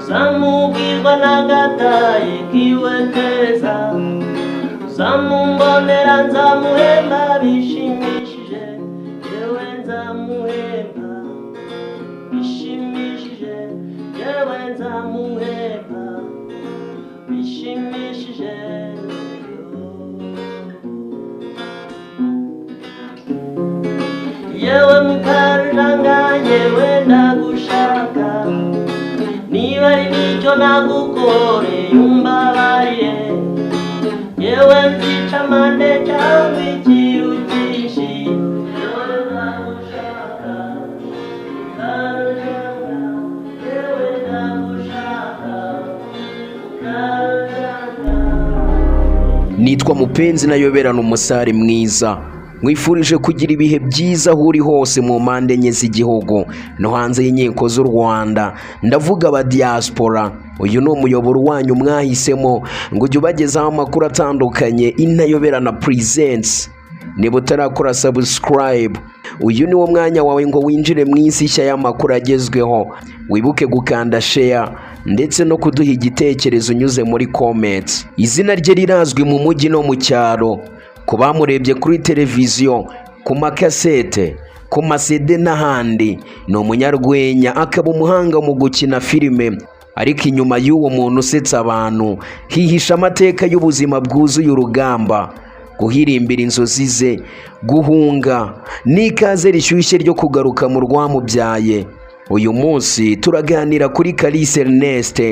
Samugirwa nagataye kiweteza Samumbonera nzamuhemba bishimishije yewe nzamuhemba bishimishije yewe nzamuhemba bishimishije yewe mukaranga yewe ndagushaka niba ari nicyo nagukoreye umbabarire yewe nzica amande cyangwa ikiru cyinshi yewe ndagushaka yewe ndagushaka Nitwa Mupenzi nayoberana umusare mwiza. Mwifurije kugira ibihe byiza aho uri hose mu mpande enye z'igihugu no hanze y'inkiko z'u Rwanda. Ndavuga aba diaspora. Uyu ni umuyoboro wanyu mwahisemo ngo ujye ubagezaho amakuru atandukanye Inayoberana Presents. Niba utarakora subscribe, uyu ni wo mwanya wawe ngo winjire mu isi nshya y'amakuru agezweho. Wibuke gukanda share ndetse no kuduha igitekerezo unyuze muri comments. Izina rye rirazwi mu mujyi no mu cyaro. Ku bamurebye kuri televiziyo, ku makasete, ku masede n'ahandi, ni umunyarwenya akaba umuhanga mu gukina filime. Ariko inyuma y'uwo muntu usetsa abantu hihisha amateka y'ubuzima bwuzuye urugamba, guhirimbira inzozi ze, guhunga n'ikaze rishyushye ryo kugaruka mu rwamubyaye. Uyu munsi turaganira kuri Kalisa Ernest,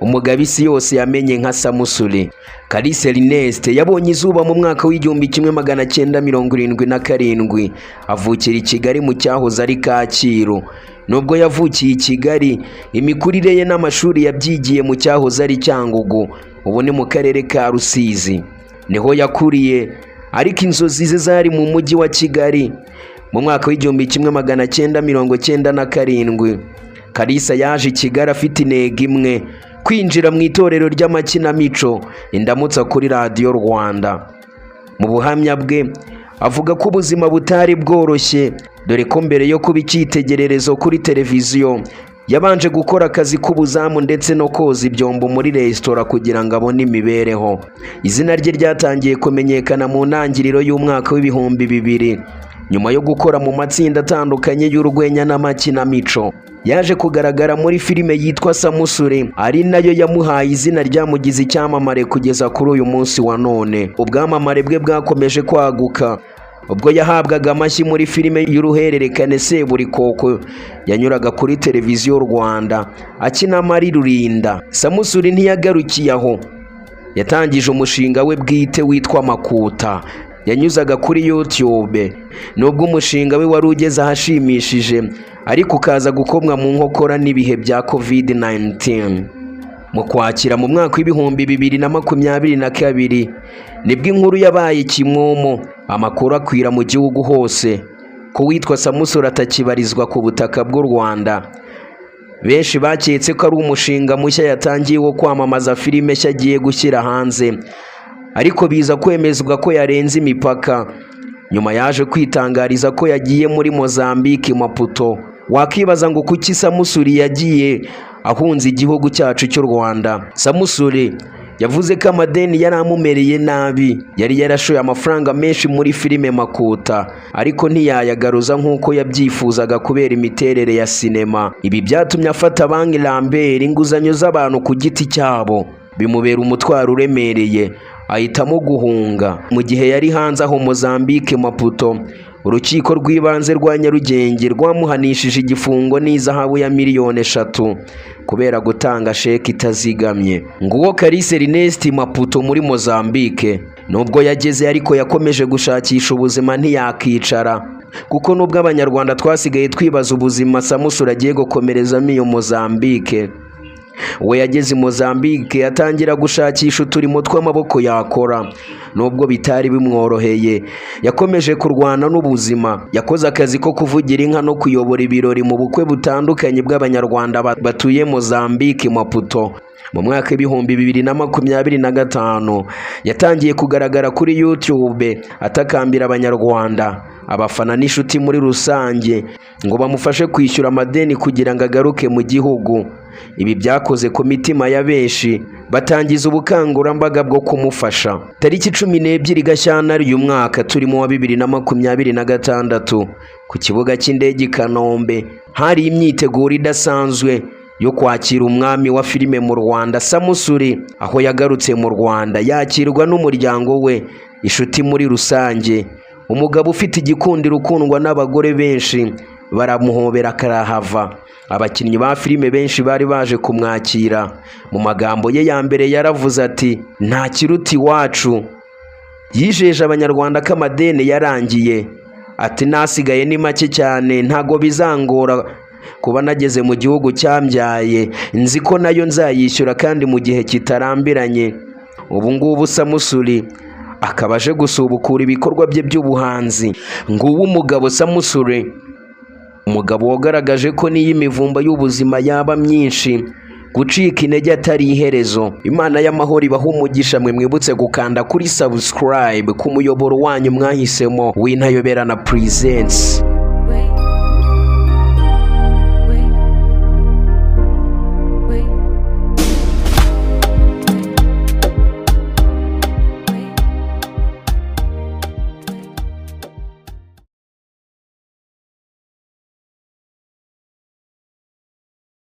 umugabo isi yose yamenye nka Samusure. Kalisa Ernest yabonye izuba mu mwaka w'1977, avukira i Kigali mu cyahoze ari Kacyiru. Nubwo yavukiye i Kigali, imikurire ye n'amashuri yabyigiye mu cyahoze ari Cyangugu, ubu ni mu karere ka Rusizi. Niho yakuriye, ariko inzozi ze zari mu mujyi wa Kigali. Mu mwaka w'1997, Kalisa yaje i Kigali afite intego imwe, kwinjira mu itorero ry'amakinamico Indamutsa kuri Radio Rwanda. Mu buhamya bwe avuga ko ubuzima butari bworoshye, dore ko mbere yo kuba icyitegererezo kuri televiziyo yabanje gukora akazi k'ubuzamu ndetse no koza ibyombo muri resitora kugira ngo abone imibereho. Izina rye ryatangiye kumenyekana mu ntangiriro y'umwaka w'2000 nyuma yo gukora mu matsinda atandukanye y'urwenya n'amakinamico. Yaje kugaragara muri filime yitwa Samusure, ari nayo yamuhaye izina ryamugize icyamamare kugeza kuri uyu munsi wa none. Ubwamamare bwe bwakomeje kwaguka ubwo yahabwaga amashyi muri filime y'uruhererekane Seburikoko yanyuraga kuri televiziyo Rwanda akina Mari Rurinda. Samusure ntiyagarukiye aho, yatangije umushinga we bwite witwa Makuta, yanyuzaga kuri YouTube. Nubwo umushinga we wari ugeze ahashimishije, ariko ukaza gukomwa mu nkokora n'ibihe bya COVID-19. Mu Kwakira mu mwaka w'2022 nibwo inkuru yabaye kimwomo, amakuru akwira mu gihugu hose ko witwa Samusure atakibarizwa ku butaka bw'u Rwanda. Benshi baketse ko ari umushinga mushya yatangiye wo kwamamaza filime nshya agiye gushyira hanze, ariko biza kwemezwa ko yarenze imipaka. Nyuma yaje kwitangariza ko yagiye muri Mozambique Maputo. Wakibaza ngo kuki Samusure yagiye ahunze igihugu cyacu cy'u Rwanda? Samusure yavuze ko amadeni yari amumereye nabi, yari yarashoye amafaranga menshi muri filime Makuta, ariko ntiyayagaruza nk'uko yabyifuzaga kubera imiterere ya sinema. Ibi byatumye afata banki Lambert inguzanyo z'abantu ku giti cyabo, bimubera umutwaro uremereye, ahitamo guhunga. Mu gihe yari hanze aho Mozambique Maputo, urukiko rw'ibanze rwa Nyarugenge rwamuhanishije igifungo n'izahabu ya miliyoni 3 kubera gutanga sheki itazigamye. Nguwo Kalisa Ernest Maputo muri Mozambique. Nubwo yageze ariko yakomeje gushakisha ubuzima, ntiyakicara, kuko nubwo abanyarwanda twasigaye twibaza ubuzima Samusure agiye gukomerezamo iyo Mozambique. we yageze i Mozambique atangira gushakisha uturimo tw'amaboko yakora. Nubwo bitari bimworoheye, yakomeje kurwana n'ubuzima. Yakoze akazi ko kuvugira inka no kuyobora ibirori mu bukwe butandukanye bw'Abanyarwanda batuye Mozambique, Maputo. Mu mwaka w'ibihumbi 2025 yatangiye kugaragara kuri YouTube atakambira Abanyarwanda, abafana n'inshuti muri rusange ngo bamufashe kwishyura amadeni kugira ngo agaruke mu gihugu. Ibi byakoze ku mitima ya benshi, batangiza ubukangurambaga bwo kumufasha. Tariki 12 Gashyantare uyu mwaka turimo wa 2026, ku kibuga cy'indege i Kanombe hari imyiteguro idasanzwe yo kwakira umwami wa filime mu Rwanda, Samusure. Aho yagarutse mu Rwanda yakirwa n'umuryango we, inshuti muri rusange. Umugabo ufite igikundiro ukundwa n'abagore benshi, baramuhobera karahava. Abakinnyi ba filime benshi bari baje kumwakira. Mu magambo ye ya mbere yaravuze ati, nta kiruta iwacu. Yijeje Abanyarwanda ko amadeni yarangiye, ati nasigaye ni make cyane, ntago bizangora kuba nageze mu gihugu cyambyaye, nzi ko nayo nzayishyura kandi mu gihe kitarambiranye. Ubu ngubu Samusure akaba aje gusubukura ibikorwa bye by'ubuhanzi. Nguwo umugabo Samusure, umugabo wagaragaje ko niyo imivumba y'ubuzima yaba myinshi, gucika intege atari iherezo. Imana y'amahoro ibaha umugisha. Mwe mwibutse gukanda kuri subscribe ku muyoboro wanyu mwahisemo w'Intayoberana Presents.